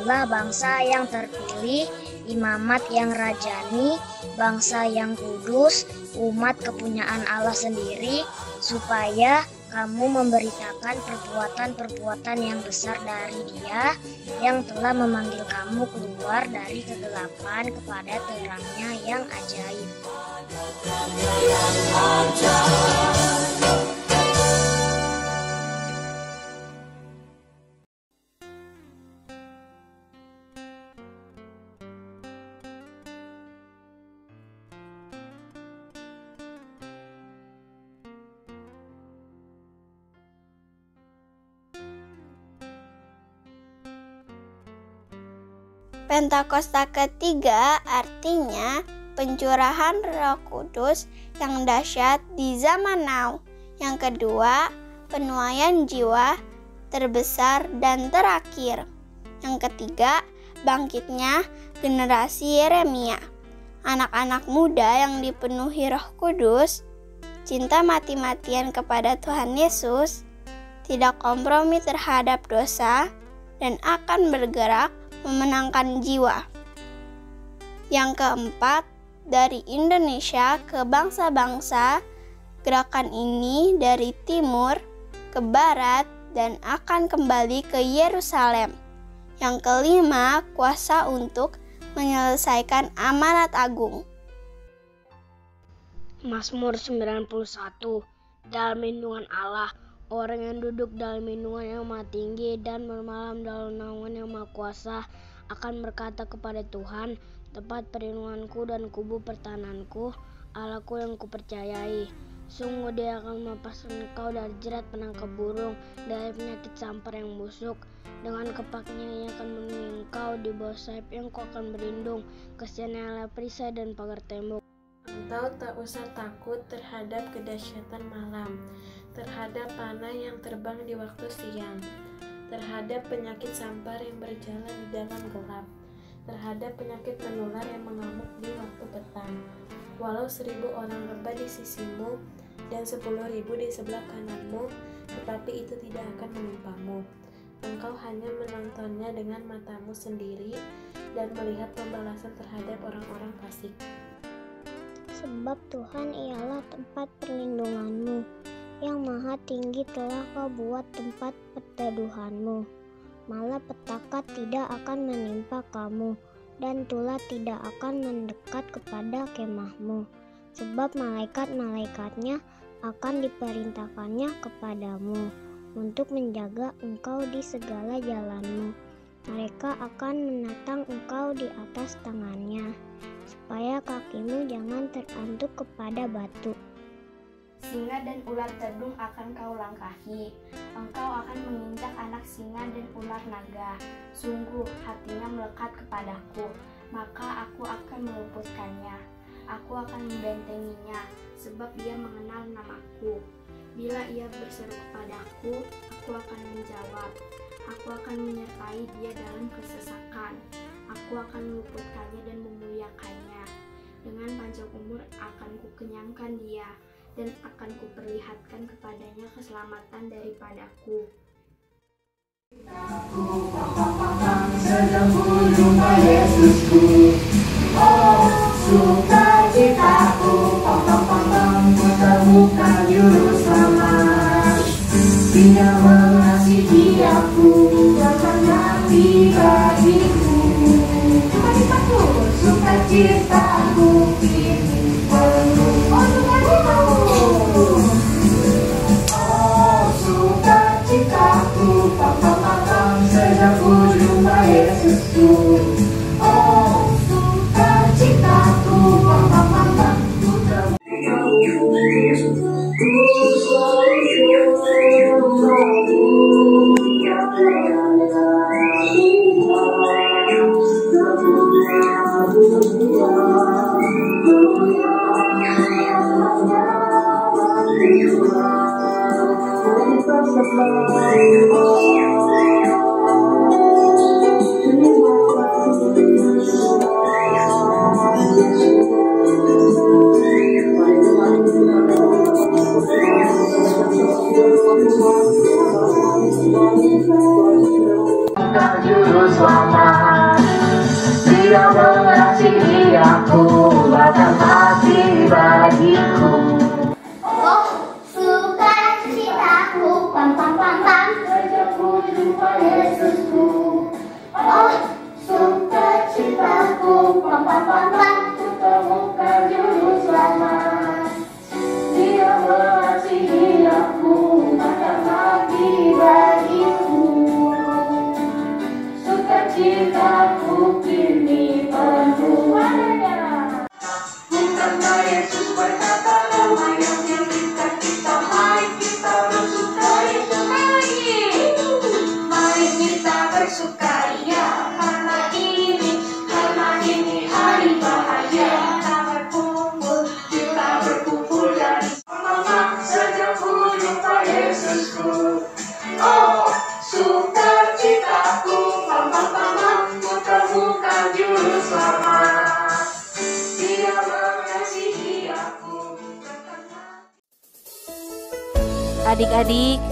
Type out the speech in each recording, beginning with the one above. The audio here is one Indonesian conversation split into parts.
adalah bangsa yang terpilih, imamat yang rajani, bangsa yang kudus, umat kepunyaan Allah sendiri, supaya kamu memberitakan perbuatan-perbuatan yang besar dari Dia yang telah memanggil kamu keluar dari kegelapan kepada terangnya yang ajaib. Pentakosta ketiga artinya pencurahan Roh Kudus yang dahsyat di zaman now. Yang kedua, penuaian jiwa terbesar dan terakhir. Yang ketiga, bangkitnya generasi Yeremia. Anak-anak muda yang dipenuhi Roh Kudus, cinta mati-matian kepada Tuhan Yesus, tidak kompromi terhadap dosa, dan akan bergerak memenangkan jiwa. Yang keempat, dari Indonesia ke bangsa-bangsa, gerakan ini dari timur ke barat dan akan kembali ke Yerusalem. Yang kelima, kuasa untuk menyelesaikan amanat agung. Mazmur 91. Dalam lindungan Allah, orang yang duduk dalam lindungan yang Maha Tinggi dan bermalam dalam naungan yang Maha Kuasa akan berkata kepada Tuhan, tempat perlindunganku dan kubu pertahananku, Allahku yang kupercayai. Sungguh Dia akan melepaskan engkau dari jerat penangkap burung, dari penyakit sampar yang busuk. Dengan kepaknya Ia akan melindungi engkau, di bawah sayapnya engkau akan berlindung. Kasihan-Nya adalah perisai dan pagar tembok. Engkau tak usah takut terhadap kedahsyatan malam, terhadap panah yang terbang di waktu siang, terhadap penyakit sampar yang berjalan di dalam gelap, terhadap penyakit menular yang mengamuk di waktu petang. Walau 1000 orang rebah di sisimu dan 10.000 di sebelah kananmu, tetapi itu tidak akan menimpamu. Engkau hanya menontonnya dengan matamu sendiri dan melihat pembalasan terhadap orang-orang fasik. Sebab Tuhan ialah tempat perlindunganmu, yang Maha Tinggi telah Kau buat tempat perteduhanmu. Malapetaka tidak akan menimpa kamu, dan tulah tidak akan mendekat kepada kemahmu. Sebab malaikat-malaikatnya akan diperintahkannya kepadamu, untuk menjaga engkau di segala jalanmu. Mereka akan menatang engkau di atas tangannya, supaya kakimu jangan terantuk kepada batu. Singa dan ular tedung akan kau langkahi. Engkau akan menginjak anak singa dan ular naga. Sungguh hatinya melekat kepadaku, maka aku akan meluputkannya. Aku akan membentenginya, sebab dia mengenal namaku. Bila ia berseru kepadaku, aku akan menjawab. Aku akan menyertai dia dalam kesesakan. Aku akan meluputkannya dan memuliakannya. Dengan panjang umur akan kukenyangkan dia, dan akan kuperlihatkan kepadanya keselamatan daripadaku. Sedang jumpa Yesusku, oh sukacitaku, kutemukan juru selamat. Dia mengasihi aku, berkenan bagiku. Sukacitaku, sukacitaku kini penuh. Oh sukacitaku, oh sukacitaku, sedang jumpa Yesusku. Oh sukacitaku, Juru selamat. bersukaria karena ini hari bahagia. Kita berkumpul dan mama sejahtera jumpa Yesusku. Oh, sukacitaku, mama ku temukan juru selamat. Dia mengasihi aku. Adik-adik,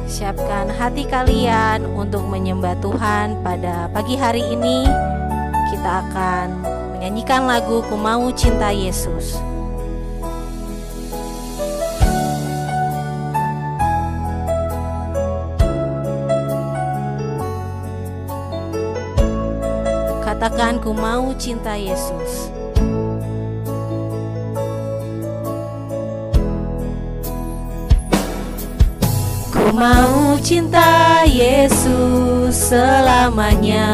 siapkan hati kalian untuk menyembah Tuhan pada pagi hari ini. Kita akan menyanyikan lagu Ku Mau Cinta Yesus. Katakan, ku mau cinta Yesus. Ku mau cinta Yesus selamanya.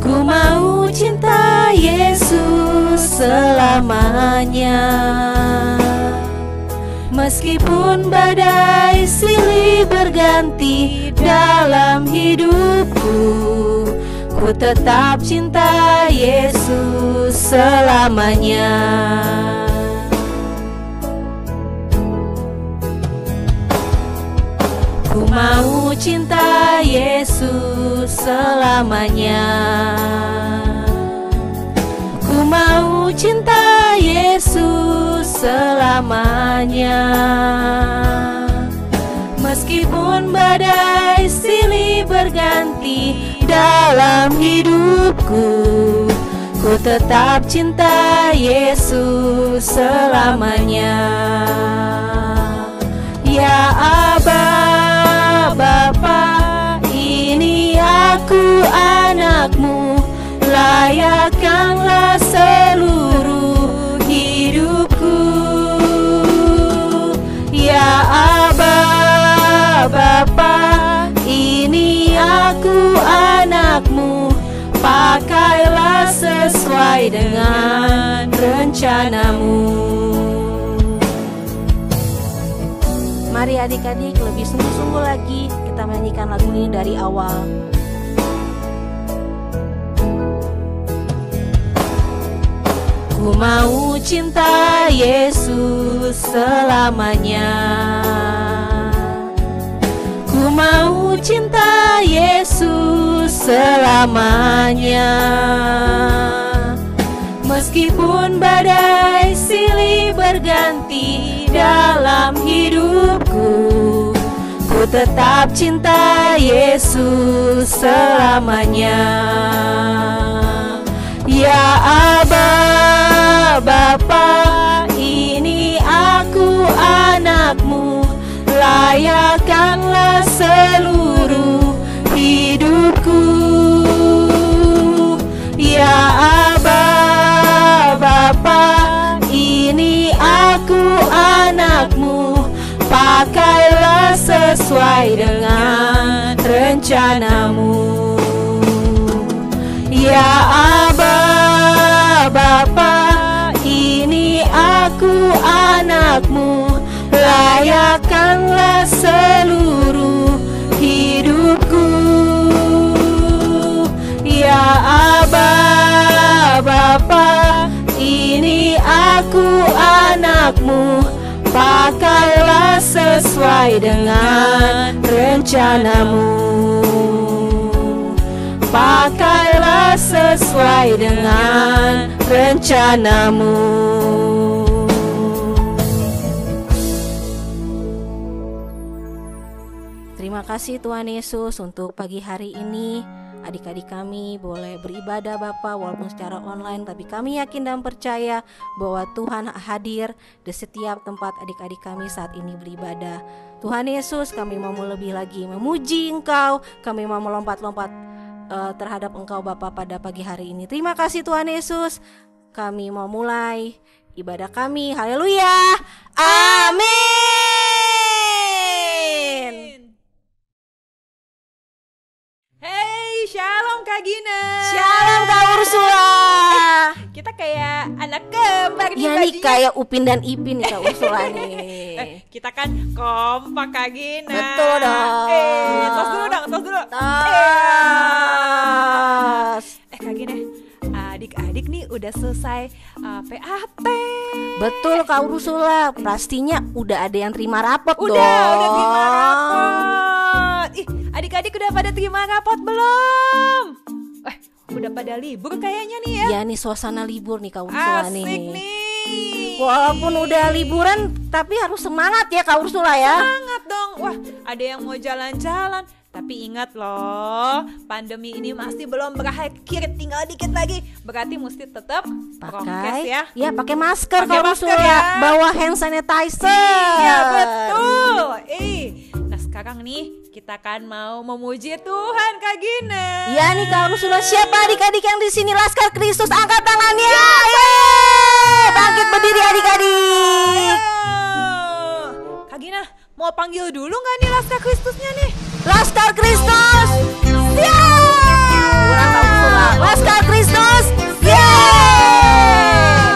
Ku mau cinta Yesus selamanya. Meskipun badai silih berganti dalam hidupku, ku tetap cinta Yesus selamanya. Ku mau cinta Yesus selamanya. Ku mau cinta Yesus selamanya. Meskipun badai silih berganti dalam hidupku, ku tetap cinta Yesus selamanya. Ya Aba, Bapa, ini aku anakmu, layakkanlah seluruh hidupku. Ya Aba, Bapa, ini aku anakmu, pakailah sesuai dengan rencanamu. Mari adik-adik lebih sungguh-sungguh lagi kita menyanyikan lagu ini dari awal. Ku mau cinta Yesus selamanya. Ku mau cinta Yesus selamanya. Meskipun badai silih berganti dalam hidupku, ku tetap cinta Yesus selamanya. Ya Aba, Bapa, ini aku anakmu, layakkanlah seluruh hidupku. Ya Aba, Bapa, ini aku anakmu, pakailah sesuai dengan rencanamu. Ya Aba, Bapa, ini aku anakmu, layakkanlah seluruh hidupku. Ya Aba, Bapa, ini aku anakmu, pakailah sesuai dengan rencanamu. Pakailah sesuai dengan rencanamu. Terima kasih Tuhan Yesus untuk pagi hari ini. Adik-adik kami boleh beribadah Bapa walaupun secara online, tapi kami yakin dan percaya bahwa Tuhan hadir di setiap tempat adik-adik kami saat ini beribadah. Tuhan Yesus, kami mau lebih lagi memuji Engkau, kami mau melompat-lompat terhadap Engkau Bapa pada pagi hari ini. Terima kasih Tuhan Yesus. Kami mau mulai ibadah kami. Haleluya. Amin. Hey, shalom Kak Gina. Shalom Kak Ursula. Kita kayak anak kembar nih Ya nih bajunya. kayak Upin dan Ipin nih Kak Ursula nih. kita kan kompak Kak Gina. Betul dong. Tos dulu dong, tos dulu. Tos. Kak Gina, adik-adik nih udah selesai PAP. Betul Kak Ursula, pastinya udah ada yang terima rapot dong. Udah terima rapot. Adik-adik udah pada terima rapot belum? Udah pada libur kayaknya nih ya. Ya nih suasana libur nih Kak Ursula nih. Asik nih. Walaupun udah liburan tapi harus semangat ya Kak Ursula ya. Semangat dong. Wah, ada yang mau jalan-jalan. Tapi ingat loh, pandemi ini masih belum berakhir, tinggal dikit lagi. Berarti mesti tetap prokes ya. Ya, pakai masker Pakai Kak masker Ursula. ya. Bawa hand sanitizer. Iya, betul. Nah, sekarang nih kita kan mau memuji Tuhan Kak Gina. Ya nih Kak Ursula, siapa adik-adik yang di sini Laskar Kristus, angkat tangannya. Bangkit berdiri adik-adik. Kak Gina, mau panggil dulu nggak nih Laskar Kristusnya nih? Laskar Kristus, siap. Kurang Kak Ursula. Laskar Kristus, siap.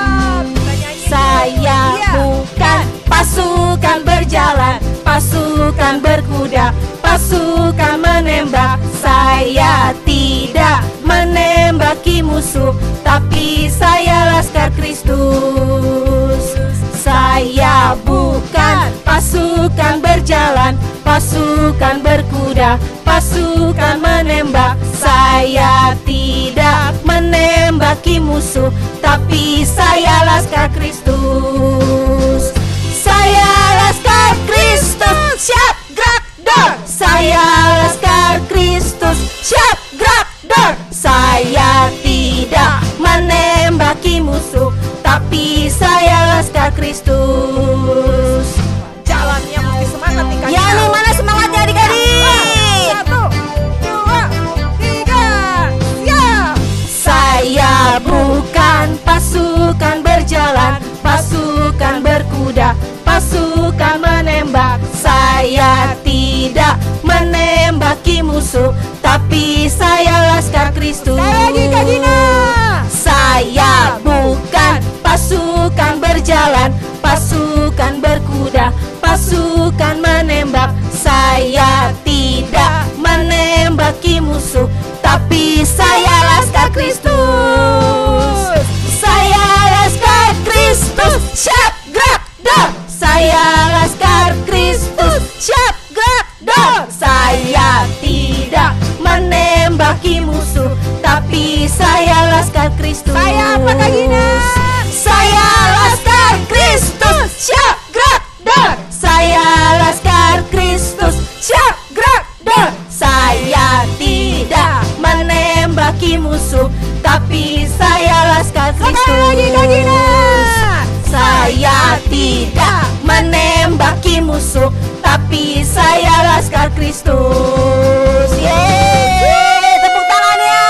Saya bukan pasukan berjalan, pasukan berkuda, pasukan menembak. Saya tidak menembaki musuh, tapi saya Laskar Kristus. Saya bukan pasukan berjalan, pasukan berkuda, pasukan menembak. Saya tidak menembaki musuh, tapi saya Laskar Kristus. Saya Laskar Kristus, siap gerak dor. Saya Laskar Kristus, siap gerak dor. Saya tidak menembaki musuh, tapi saya Laskar Kristus. Jalannya mesti semangat nih Kak Ya Gina. nih, mana semangatnya adik-adik? 1, 2, 3, siap. Saya bukan pasukan berjalan, pasukan berkuda, pasukan menembak. Saya tidak menembaki musuh, tapi saya Laskar Kristus. Sekali lagi Kak Gina. Saya bukan pasukan berjalan, pasukan berkuda, pasukan menembak. Saya tidak menembaki musuh, tapi saya Laskar Kristus. Saya Laskar Kristus, siap gerak dor. Saya Laskar Kristus, siap gerak dor. Saya tidak menembaki musuh, tapi saya Laskar Kristus. Saya apa Kak Gina? Saya Laskar Kristus, siap gerak dor. Saya Laskar Kristus, siap gerak dor. Saya tidak menembaki musuh, tapi saya Laskar Kristus. Sekali lagi Kak Gina. Saya tidak menembaki musuh, tapi saya Laskar Kristus. Yeay, tepuk tangannya.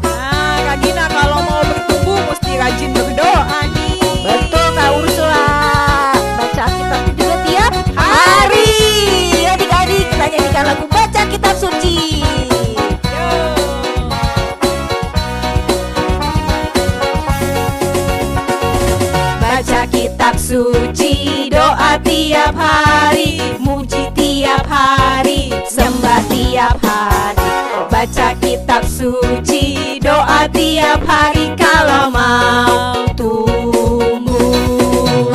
Nah, Kak Gina kalau mau bertumbuh mesti rajin berdoa nih. Betul Kak Ursula. Baca Alkitab juga tiap hari. Adik-adik kita nyanyikan lagu baca kitab suci. Baca kitab suci, doa tiap hari, muji tiap hari, sembah tiap hari. Baca kitab suci, doa tiap hari kalau mau tumbuh.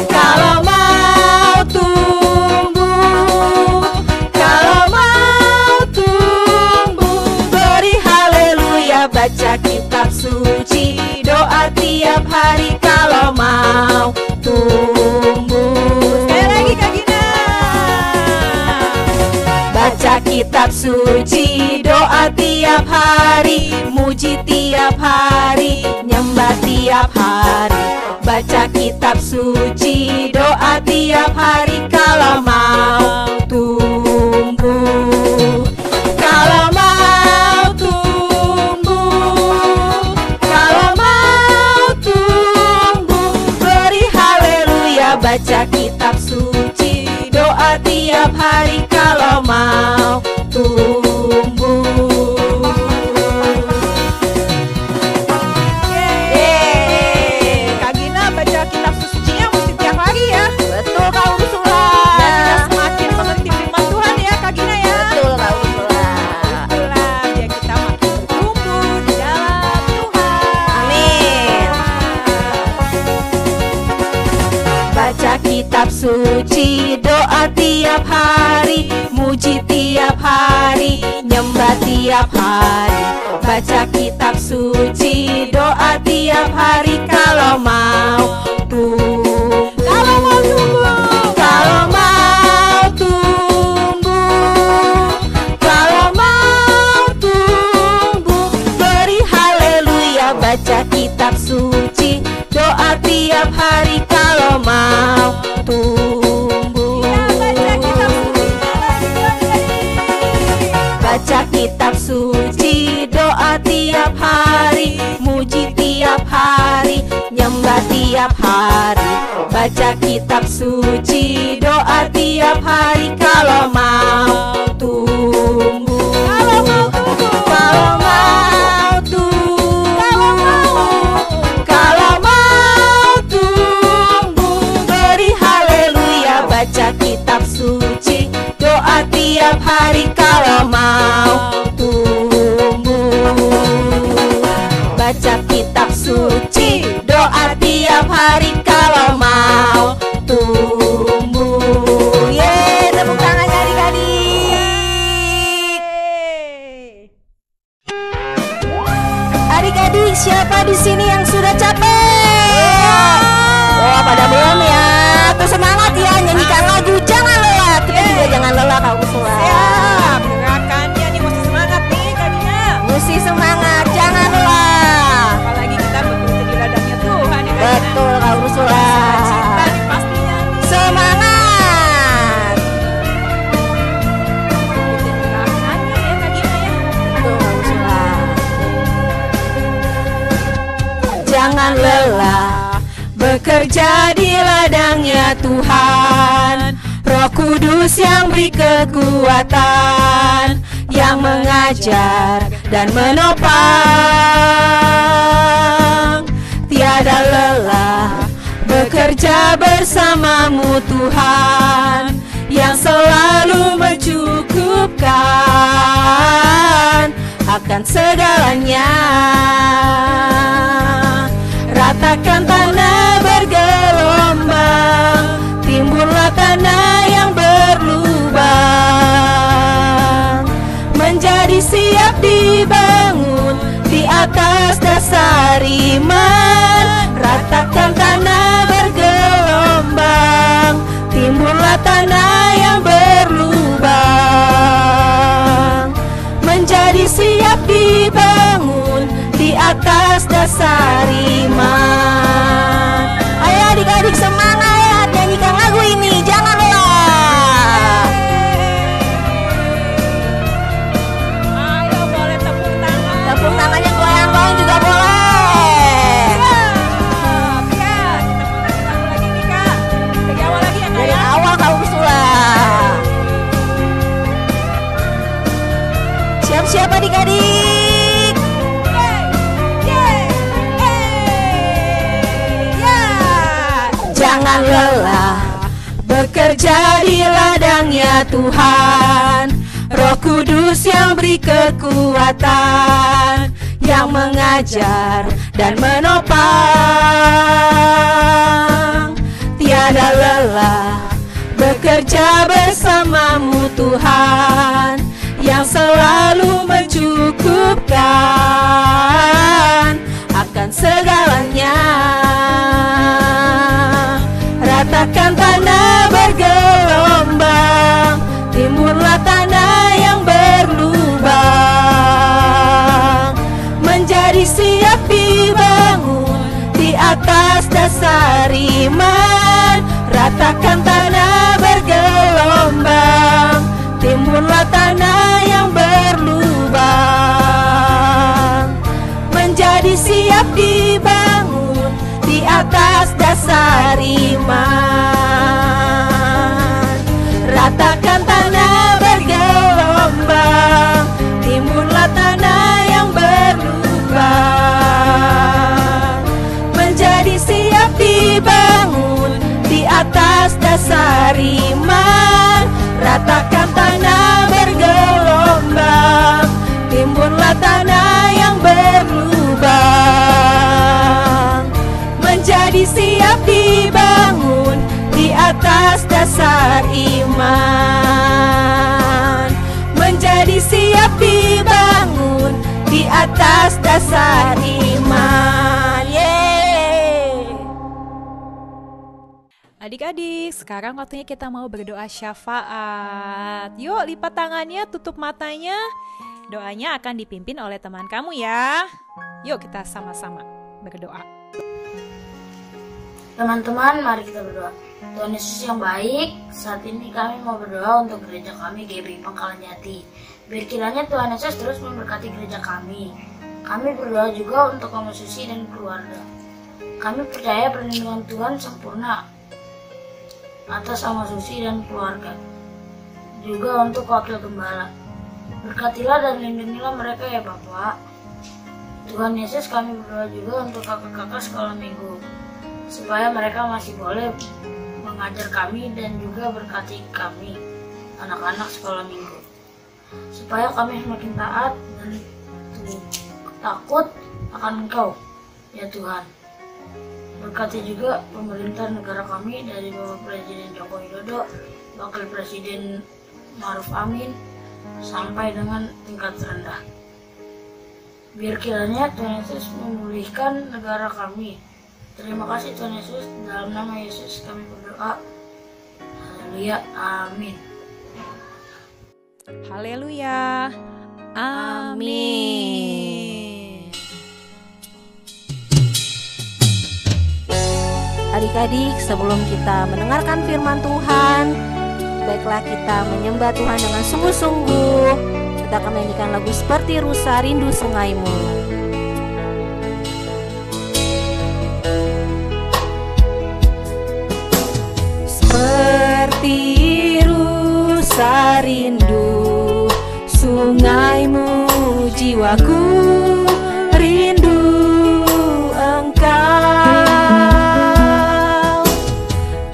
Kalau mau tumbuh, kalau mau tumbuh, beri haleluya. Baca kitab suci, doa tiap hari kalau mau tumbuh. Sekali lagi Kak Gina. Baca kitab suci, doa tiap hari, muji tiap hari, nyembah tiap hari. Baca kitab suci, doa tiap hari kalau mau tumbuh. Kalau mau tumbuh, kalau mau tumbuh, beri haleluya. Baca kitab suci, doa tiap hari kalau mau tumbuh. Yeay. Kak Gina baca kitab suci baca kitab suci, doa tiap hari, muji tiap hari, nyembah tiap hari. Baca kitab suci, doa tiap hari, kalau mau tumbuh. Kalau mau tumbuh, kalau mau tumbuh, kalau mau tumbuh, beri haleluya. Baca kitab suci, doa tiap hari, kalau mau tumbuh. Baca kitab suci, doa tiap hari, muji tiap hari, nyembah tiap hari. Baca kitab suci, doa tiap hari, kalau mau tumbuh. Kalau mau tumbuh, kalau mau tumbuh, kalau mau tumbuh, beri haleluya. Baca kitab suci, doa tiap hari, kalau mau tumbuh. Baca kitab suci, doa tiap hari, kalau mau tumbuh. Yeay, tepuk tangannya adik-adik. Adik-adik, siapa di sini yang sudah capek? Oh, pada belum ya? Terus semangat ya, nyanyikan lagu Jangan Lelah. Kita juga jangan lelah, kaum semua. Siap, gerakannya nih mesti semangat nih tadinya. Mesti semangat, jangan lelah. Apalagi kita bekerja di ladangnya Tuhan ya. Betul, kaum semua. Cinta nih pastinya. Semangat. Ikutin gerakannya ya tadinya ya. Betul, kaum semua. Jangan lelah bekerja di ladangnya Tuhan. Roh Kudus yang beri kekuatan, yang mengajar dan menopang. Tiada lelah bekerja bersamamu Tuhan, yang selalu mencukupkan akan segalanya. Ratakan tanah bergelombang, timbullah tanah yang berlubang, menjadi siap dibangun di atas dasar iman. Ratakan tanah bergelombang, timbullah tanah yang berlubang, menjadi siap dibangun di atas dasar iman. Ayo adik-adik semangat, nyanyikan lagu ini, jangan lelah. Ayo boleh tepuk tangan. Tepuk tangannya goyang-goyang juga boleh. Siap, ya. Kita putar lagu lagi nih Kak. Dari awal lagi ya Kak Dari ya. awal kau bersulah. Siap-siap adik-adik. Jangan lelah bekerja di ladangnya Tuhan. Roh Kudus yang beri kekuatan, yang mengajar dan menopang. Tiada lelah bekerja bersamamu Tuhan, yang selalu mencukupkan akan segalanya. Ratakan tanah bergelombang, timbullah tanah yang berlubang, menjadi siap dibangun di atas dasar iman. Ratakan tanah bergelombang, timbullah tanah yang berlubang, menjadi siap dibangun di atas dasar iman. beriman. Adik-adik, sekarang waktunya kita mau berdoa syafaat. Yuk, lipat tangannya, tutup matanya. Doanya akan dipimpin oleh teman kamu ya. Yuk kita sama-sama berdoa. Teman-teman, mari kita berdoa. Tuhan Yesus yang baik, saat ini kami mau berdoa untuk gereja kami GBI Pangkalan Jati. Biar kiranya Tuhan Yesus terus memberkati gereja kami. Kami berdoa juga untuk kamu Susi dan keluarga. Kami percaya perlindungan Tuhan sempurna atas sama Susi dan keluarga. Juga untuk wakil gembala. Berkatilah dan lindungilah mereka ya Bapak. Tuhan Yesus, kami berdoa juga untuk kakak-kakak sekolah minggu, supaya mereka masih boleh mengajar kami dan juga berkati kami, anak-anak sekolah minggu, supaya kami semakin taat dan takut akan Engkau, ya Tuhan. Berkati juga pemerintah negara kami dari Bapak Presiden Joko Widodo, Wakil Presiden Ma'ruf Amin, sampai dengan tingkat rendah. Biar kiranya Tuhan Yesus memulihkan negara kami. Terima kasih Tuhan Yesus, dalam nama Yesus kami berdoa. Haleluya, amin. Haleluya, amin. Adik-adik, sebelum kita mendengarkan firman Tuhan, baiklah kita menyembah Tuhan dengan sungguh-sungguh. Kita akan menyanyikan lagu Seperti Rusa Rindu Sungaimu. Seperti rusa rindu sungaimu, jiwaku rindu Engkau.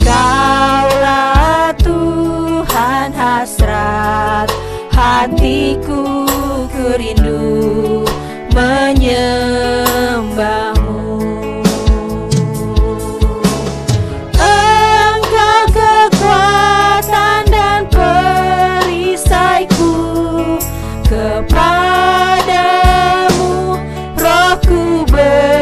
Kaulah Tuhan hasrat hatiku, ku rindu menyembahmu. Kepadamu rohku berserah.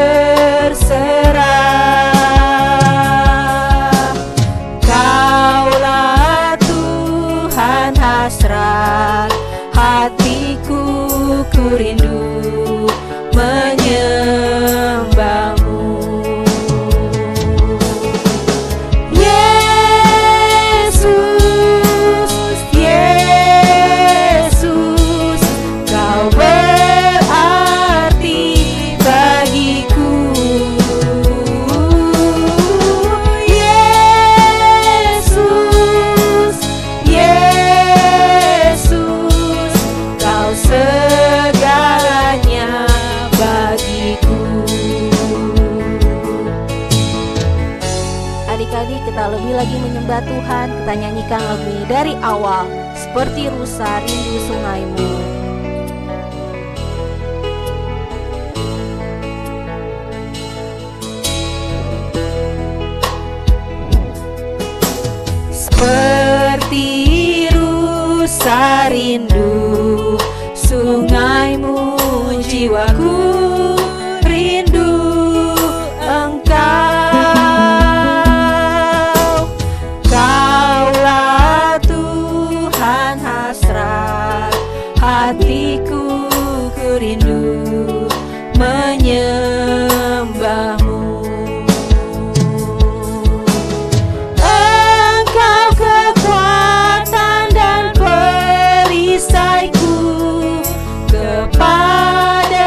Kaulah Tuhan hasrat hatiku, ku rindu menyembahmu. Kita lebih lagi menyembah Tuhan, kita nyanyikan lagu ini dari awal, Seperti Rusa Rindu Sungaimu. Seperti rusa rindu sungaimu, jiwaku rindu Engkau. Hatiku, ku rindu menyembahmu. Engkau kekuatan dan perisaiku, kepadamu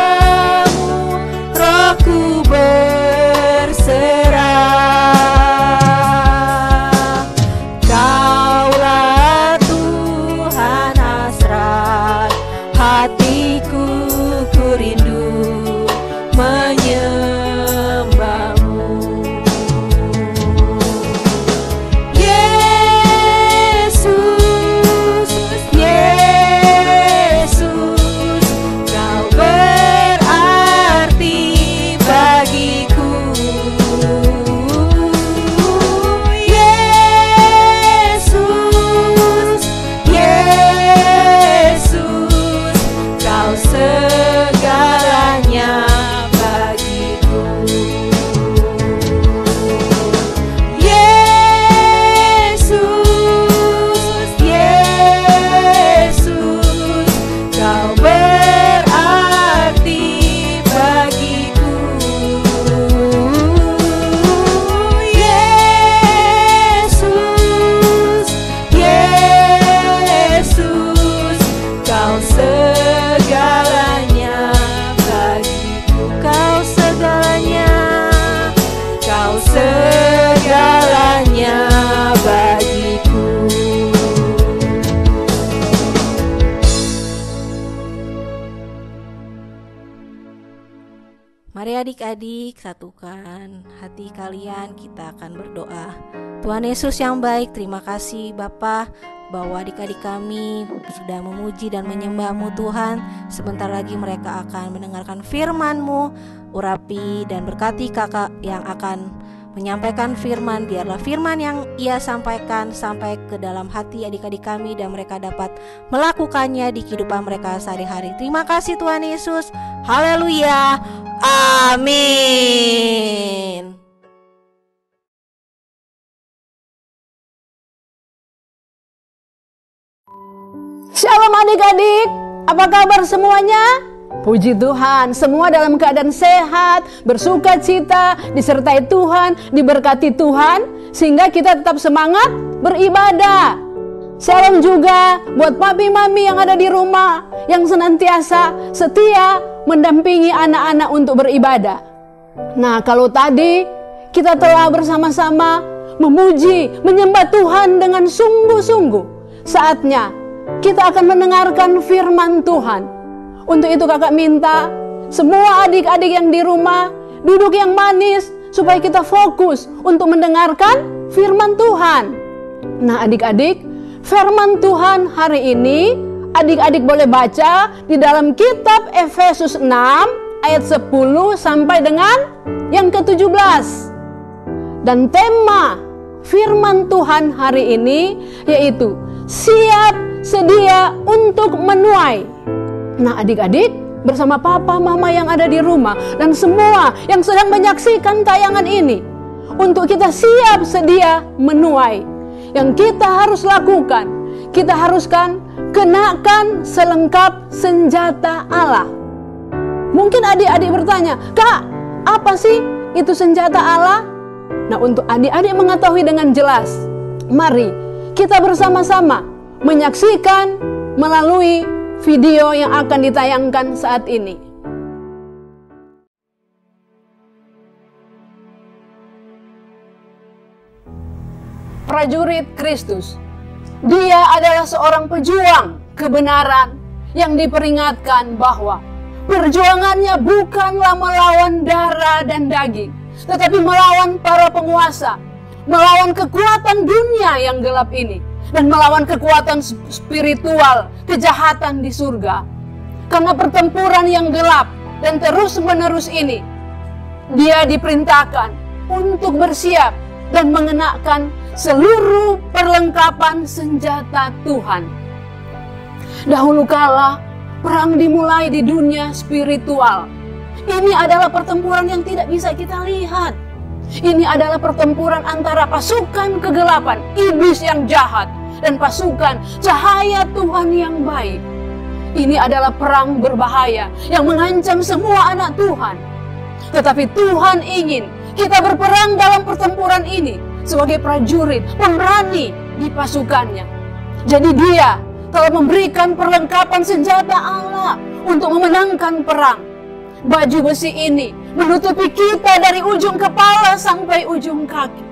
adik-adik, satukan hati kalian, kita akan berdoa. Tuhan Yesus yang baik, terima kasih Bapa bahwa adik-adik kami sudah memuji dan menyembah-Mu Tuhan. Sebentar lagi mereka akan mendengarkan firman-Mu. Urapi dan berkati kakak yang akan menyampaikan firman, biarlah firman yang ia sampaikan sampai ke dalam hati adik-adik kami dan mereka dapat melakukannya di kehidupan mereka sehari-hari. Terima kasih Tuhan Yesus. Haleluya. Amin. Shalom adik-adik, apa kabar semuanya? Puji Tuhan, semua dalam keadaan sehat, bersuka cita, disertai Tuhan, diberkati Tuhan, sehingga kita tetap semangat beribadah. Shalom juga buat papi mami yang ada di rumah, yang senantiasa setia mendampingi anak-anak untuk beribadah. Nah, kalau tadi kita telah bersama-sama memuji, menyembah Tuhan dengan sungguh-sungguh, saatnya kita akan mendengarkan firman Tuhan. Untuk itu kakak minta semua adik-adik yang di rumah duduk yang manis supaya kita fokus untuk mendengarkan firman Tuhan. Nah adik-adik, firman Tuhan hari ini adik-adik boleh baca di dalam kitab Efesus 6 ayat 10 sampai dengan yang ke-17. Dan tema firman Tuhan hari ini yaitu siap sedia untuk menuai. Nah adik-adik bersama papa mama yang ada di rumah dan semua yang sedang menyaksikan tayangan ini, untuk kita siap sedia menuai. Yang kita harus lakukan, kita haruskan kenakan selengkap senjata Allah. Mungkin adik-adik bertanya, Kak, apa sih itu senjata Allah? Nah untuk adik-adik mengetahui dengan jelas, mari kita bersama-sama menyaksikan melalui video yang akan ditayangkan saat ini. Prajurit Kristus, dia adalah seorang pejuang kebenaran yang diperingatkan bahwa perjuangannya bukanlah melawan darah dan daging, tetapi melawan para penguasa, melawan kekuatan dunia yang gelap ini, dan melawan kekuatan spiritual kejahatan di surga. Karena pertempuran yang gelap dan terus-menerus ini, dia diperintahkan untuk bersiap dan mengenakan seluruh perlengkapan senjata Tuhan. Dahulu kala perang dimulai di dunia spiritual. Ini adalah pertempuran yang tidak bisa kita lihat. Ini adalah pertempuran antara pasukan kegelapan, iblis yang jahat, dan pasukan cahaya Tuhan yang baik. Ini adalah perang berbahaya yang mengancam semua anak Tuhan. Tetapi Tuhan ingin kita berperang dalam pertempuran ini sebagai prajurit pemberani di pasukannya. Jadi dia telah memberikan perlengkapan senjata Allah untuk memenangkan perang. Baju besi ini menutupi kita dari ujung kepala sampai ujung kaki,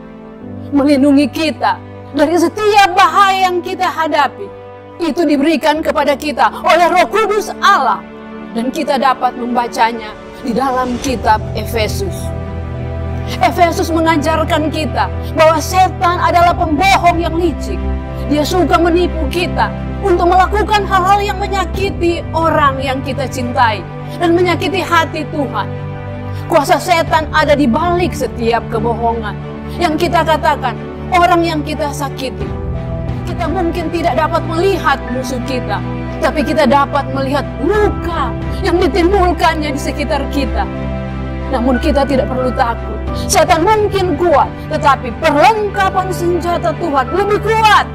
melindungi kita dari setiap bahaya yang kita hadapi. Itu diberikan kepada kita oleh Roh Kudus Allah, dan kita dapat membacanya di dalam kitab Efesus. Efesus mengajarkan kita bahwa setan adalah pembohong yang licik. Dia suka menipu kita untuk melakukan hal-hal yang menyakiti orang yang kita cintai dan menyakiti hati Tuhan. Kuasa setan ada di balik setiap kebohongan yang kita katakan, orang yang kita sakiti. Kita mungkin tidak dapat melihat musuh kita, tapi kita dapat melihat luka yang ditimbulkannya di sekitar kita. Namun kita tidak perlu takut. Setan mungkin kuat, tetapi perlengkapan senjata Tuhan lebih kuat.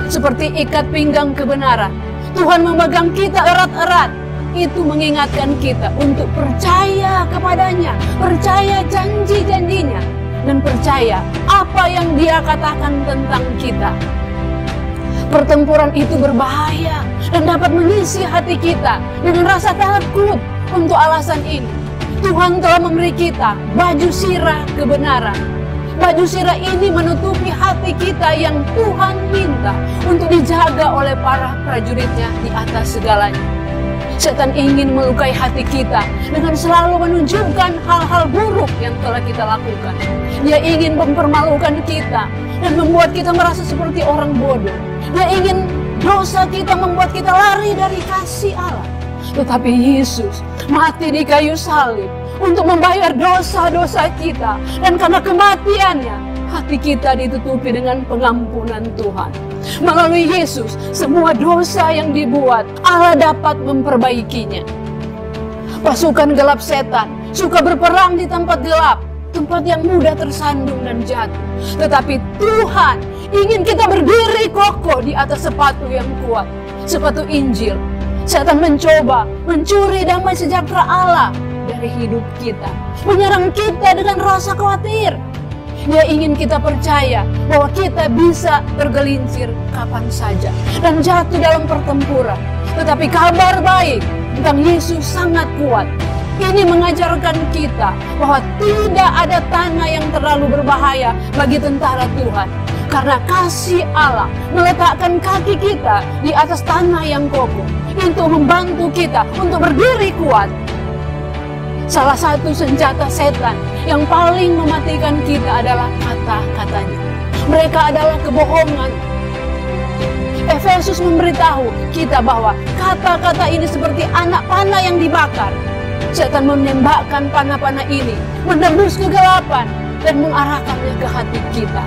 Seperti ikat pinggang kebenaran, Tuhan memegang kita erat-erat. Itu mengingatkan kita untuk percaya kepadanya, percaya janji-janjinya, dan percaya apa yang dia katakan tentang kita. Pertempuran itu berbahaya dan dapat mengisi hati kita dengan rasa takut. Untuk alasan ini, Tuhan telah memberi kita baju sirah kebenaran. Baju sirah ini menutupi hati kita yang Tuhan minta untuk dijaga oleh para prajuritnya di atas segalanya. Setan ingin melukai hati kita dengan selalu menunjukkan hal-hal buruk yang telah kita lakukan. Dia ingin mempermalukan kita dan membuat kita merasa seperti orang bodoh. Dia ingin dosa kita membuat kita lari dari kasih Allah. Tetapi Yesus mati di kayu salib untuk membayar dosa-dosa kita. Dan karena kematiannya, hati kita ditutupi dengan pengampunan Tuhan. Melalui Yesus, semua dosa yang dibuat, Allah dapat memperbaikinya. Pasukan gelap setan suka berperang di tempat gelap, tempat yang mudah tersandung dan jatuh. Tetapi Tuhan ingin kita berdiri kokoh di atas sepatu yang kuat, sepatu Injil. Setan mencoba mencuri damai sejahtera Allah dari hidup kita, menyerang kita dengan rasa khawatir. Dia ingin kita percaya bahwa kita bisa tergelincir kapan saja dan jatuh dalam pertempuran. Tetapi kabar baik tentang Yesus sangat kuat. Ini mengajarkan kita bahwa tidak ada tanah yang terlalu berbahaya bagi tentara Tuhan. Karena kasih Allah meletakkan kaki kita di atas tanah yang kokoh untuk membantu kita untuk berdiri kuat. Salah satu senjata setan yang paling mematikan kita adalah kata-katanya. Mereka adalah kebohongan. Efesus memberitahu kita bahwa kata-kata ini seperti anak panah yang dibakar. Setan menembakkan panah-panah ini, menembus kegelapan dan mengarahkannya ke hati kita.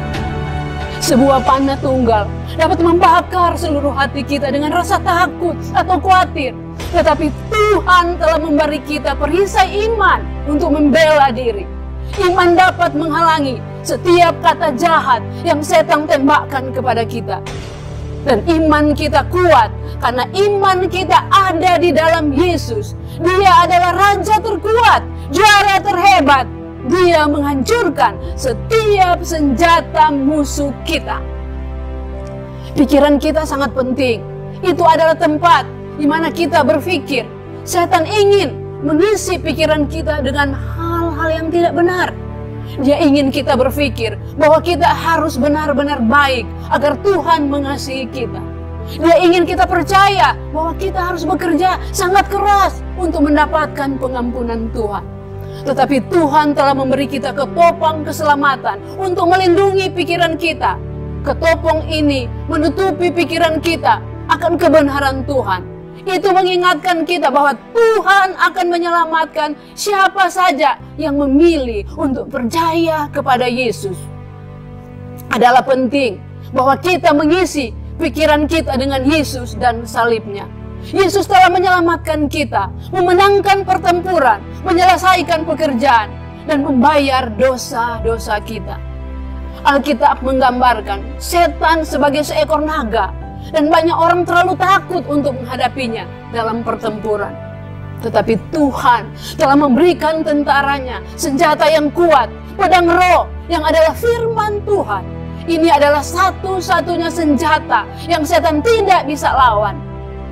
Sebuah panah tunggal dapat membakar seluruh hati kita dengan rasa takut atau khawatir. Tetapi Tuhan telah memberi kita perisai iman untuk membela diri. Iman dapat menghalangi setiap kata jahat yang setan tembakkan kepada kita. Dan iman kita kuat karena iman kita ada di dalam Yesus. Dia adalah Raja terkuat, juara terhebat. Dia menghancurkan setiap senjata musuh kita. Pikiran kita sangat penting. Itu adalah tempat di mana kita berpikir. Setan ingin mengisi pikiran kita dengan hal-hal yang tidak benar. Dia ingin kita berpikir bahwa kita harus benar-benar baik agar Tuhan mengasihi kita. Dia ingin kita percaya bahwa kita harus bekerja sangat keras untuk mendapatkan pengampunan Tuhan. Tetapi Tuhan telah memberi kita ketopang keselamatan untuk melindungi pikiran kita. Ketopang ini menutupi pikiran kita akan kebenaran Tuhan. Itu mengingatkan kita bahwa Tuhan akan menyelamatkan siapa saja yang memilih untuk percaya kepada Yesus. Adalah penting bahwa kita mengisi pikiran kita dengan Yesus dan salibnya. Yesus telah menyelamatkan kita, memenangkan pertempuran, menyelesaikan pekerjaan, dan membayar dosa-dosa kita. Alkitab menggambarkan setan sebagai seekor naga, dan banyak orang terlalu takut untuk menghadapinya dalam pertempuran. Tetapi Tuhan telah memberikan tentaranya senjata yang kuat, pedang roh yang adalah firman Tuhan. Ini adalah satu-satunya senjata yang setan tidak bisa lawan.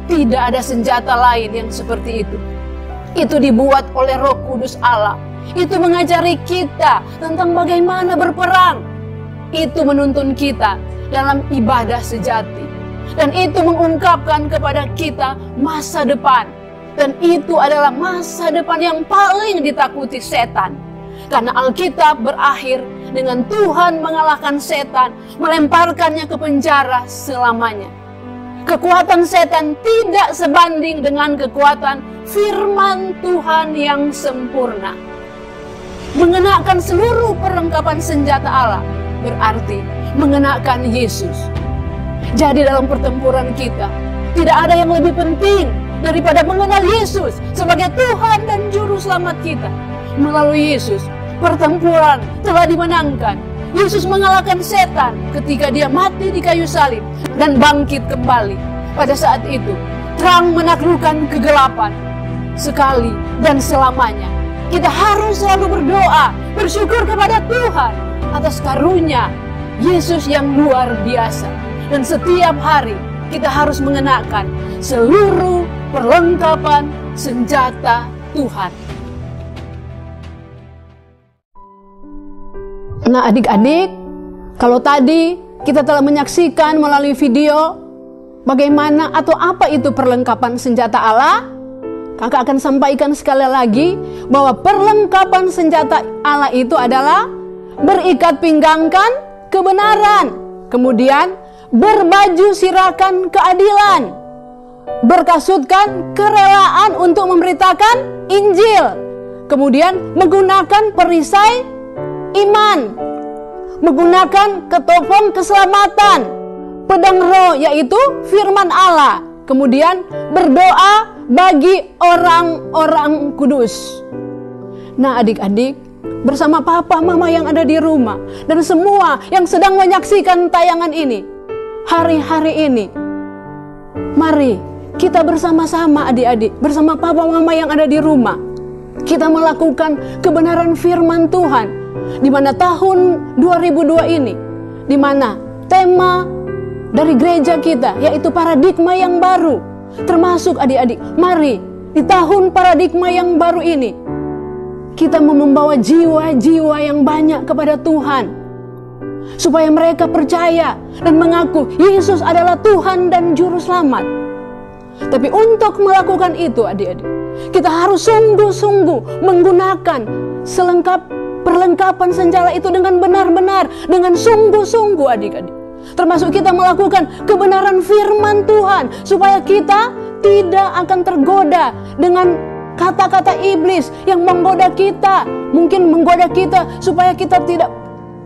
Tidak ada senjata lain yang seperti itu. Itu dibuat oleh Roh Kudus Allah. Itu mengajari kita tentang bagaimana berperang. Itu menuntun kita dalam ibadah sejati. Dan itu mengungkapkan kepada kita masa depan. Dan itu adalah masa depan yang paling ditakuti setan. Karena Alkitab berakhir dengan Tuhan mengalahkan setan, melemparkannya ke penjara selamanya. Kekuatan setan tidak sebanding dengan kekuatan firman Tuhan yang sempurna. Mengenakan seluruh perlengkapan senjata Allah berarti mengenakan Yesus. Jadi dalam pertempuran kita, tidak ada yang lebih penting daripada mengenal Yesus sebagai Tuhan dan Juru Selamat kita. Melalui Yesus, pertempuran telah dimenangkan. Yesus mengalahkan setan ketika dia mati di kayu salib dan bangkit kembali. Pada saat itu, terang menaklukkan kegelapan. Sekali dan selamanya, kita harus selalu berdoa, bersyukur kepada Tuhan atas karunia Yesus yang luar biasa. Dan setiap hari kita harus mengenakan seluruh perlengkapan senjata Tuhan. Nah adik-adik, kalau tadi kita telah menyaksikan melalui video bagaimana atau apa itu perlengkapan senjata Allah, Kakak akan sampaikan sekali lagi bahwa perlengkapan senjata Allah itu adalah berikat pinggangkan kebenaran, kemudian berbaju sirakan keadilan, berkasutkan kerelaan untuk memberitakan Injil, kemudian menggunakan perisai iman, menggunakan ketopong keselamatan, pedang roh yaitu firman Allah, kemudian berdoa bagi orang-orang kudus. Nah adik-adik, bersama papa mama yang ada di rumah dan semua yang sedang menyaksikan tayangan ini, hari-hari ini, mari kita bersama-sama adik-adik, bersama papa mama yang ada di rumah, kita melakukan kebenaran firman Tuhan, di mana tahun 2002 ini, di mana tema dari gereja kita yaitu paradigma yang baru. Termasuk adik-adik, mari di tahun paradigma yang baru ini kita membawa jiwa-jiwa yang banyak kepada Tuhan, supaya mereka percaya dan mengaku Yesus adalah Tuhan dan Juru Selamat. Tapi untuk melakukan itu adik-adik, kita harus sungguh-sungguh menggunakan perlengkapan senjata itu dengan benar-benar, dengan sungguh-sungguh adik-adik. Termasuk kita melakukan kebenaran firman Tuhan, supaya kita tidak akan tergoda dengan kata-kata iblis yang menggoda kita, mungkin menggoda kita supaya kita tidak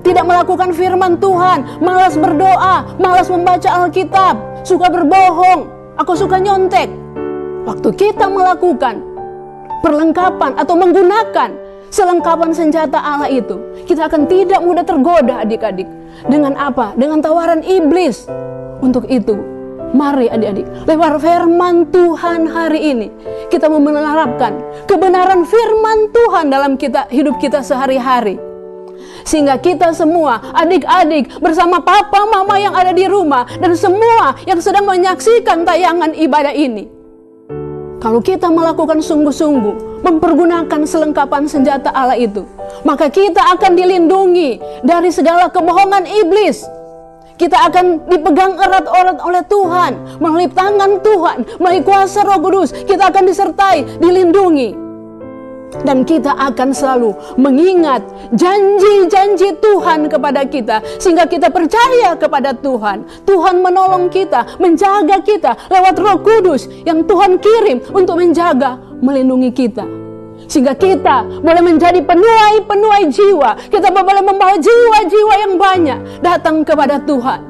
melakukan firman Tuhan, malas berdoa, malas membaca Alkitab, suka berbohong, aku suka nyontek. Waktu kita melakukan perlengkapan atau menggunakan selengkapan senjata Allah itu, kita akan tidak mudah tergoda adik-adik. Dengan apa? Dengan tawaran iblis. Untuk itu, mari adik-adik, lewat firman Tuhan hari ini, kita menerapkan kebenaran firman Tuhan dalam hidup kita sehari-hari. Sehingga kita semua, adik-adik, bersama papa mama yang ada di rumah, dan semua yang sedang menyaksikan tayangan ibadah ini, kalau kita melakukan sungguh-sungguh, mempergunakan selengkapan senjata Allah itu, maka kita akan dilindungi dari segala kebohongan iblis. Kita akan dipegang erat-erat oleh Tuhan, melalui tangan Tuhan, melalui kuasa Roh Kudus. Kita akan disertai, dilindungi. Dan kita akan selalu mengingat janji-janji Tuhan kepada kita, sehingga kita percaya kepada Tuhan. Tuhan menolong kita, menjaga kita lewat Roh Kudus yang Tuhan kirim untuk menjaga, melindungi kita. Sehingga kita boleh menjadi penuai jiwa. Kita boleh membawa jiwa-jiwa yang banyak datang kepada Tuhan,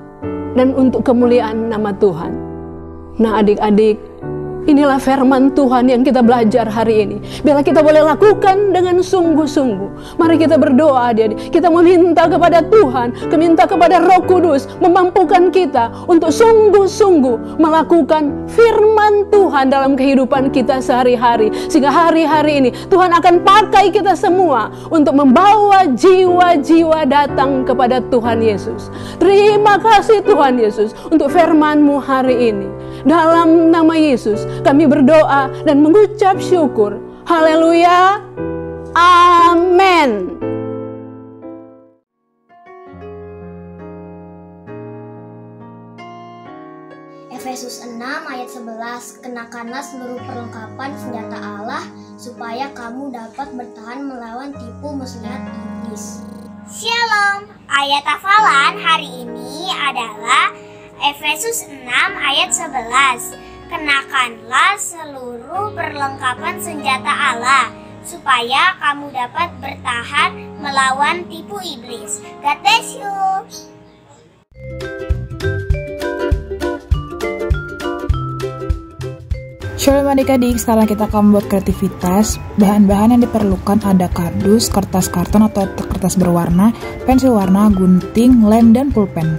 dan untuk kemuliaan nama Tuhan. Nah adik-adik, inilah firman Tuhan yang kita belajar hari ini. Biarlah kita boleh lakukan dengan sungguh-sungguh. Mari kita berdoa adik-adik. Kita meminta kepada Tuhan, meminta kepada Roh Kudus memampukan kita untuk sungguh-sungguh melakukan firman Tuhan dalam kehidupan kita sehari-hari. Sehingga hari-hari ini Tuhan akan pakai kita semua untuk membawa jiwa-jiwa datang kepada Tuhan Yesus. Terima kasih Tuhan Yesus untuk firman-Mu hari ini. Dalam nama Yesus kami berdoa dan mengucap syukur. Haleluya. Amin. Efesus 6 ayat 11, kenakanlah seluruh perlengkapan senjata Allah supaya kamu dapat bertahan melawan tipu muslihat iblis. Shalom. Ayat hafalan hari ini adalah Efesus 6 ayat 11. Kenakanlah seluruh perlengkapan senjata Allah supaya kamu dapat bertahan melawan tipu iblis. God bless you. Shalom adik-adik, sekarang kita akan membuat kreativitas. Bahan-bahan yang diperlukan ada kardus, kertas karton atau kertas berwarna, pensil warna, gunting, lem, dan pulpen.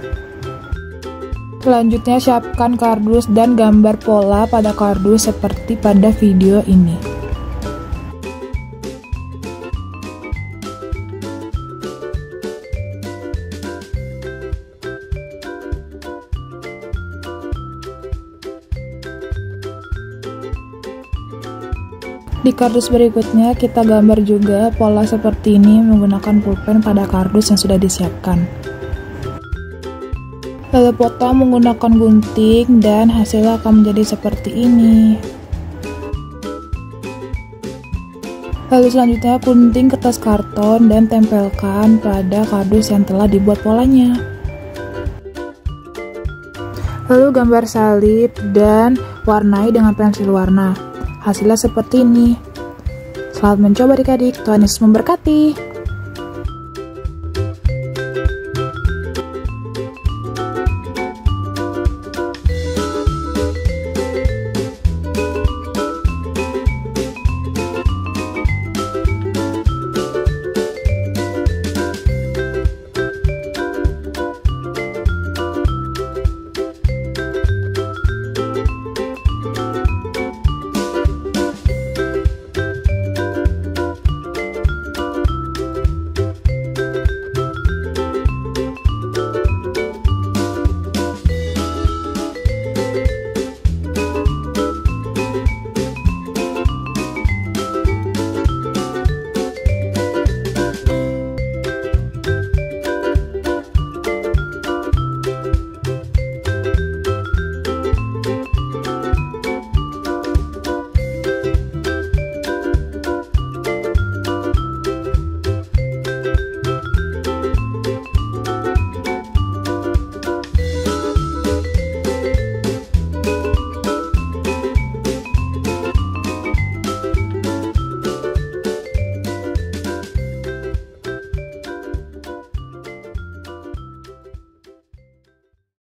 Selanjutnya siapkan kardus dan gambar pola pada kardus seperti pada video ini. Di kardus berikutnya kita gambar juga pola seperti ini menggunakan pulpen pada kardus yang sudah disiapkan. Lalu potong menggunakan gunting dan hasilnya akan menjadi seperti ini. Lalu selanjutnya gunting kertas karton dan tempelkan pada kardus yang telah dibuat polanya. Lalu gambar salib dan warnai dengan pensil warna. Hasilnya seperti ini. Selamat mencoba adik-adik, Tuhan Yesus memberkati.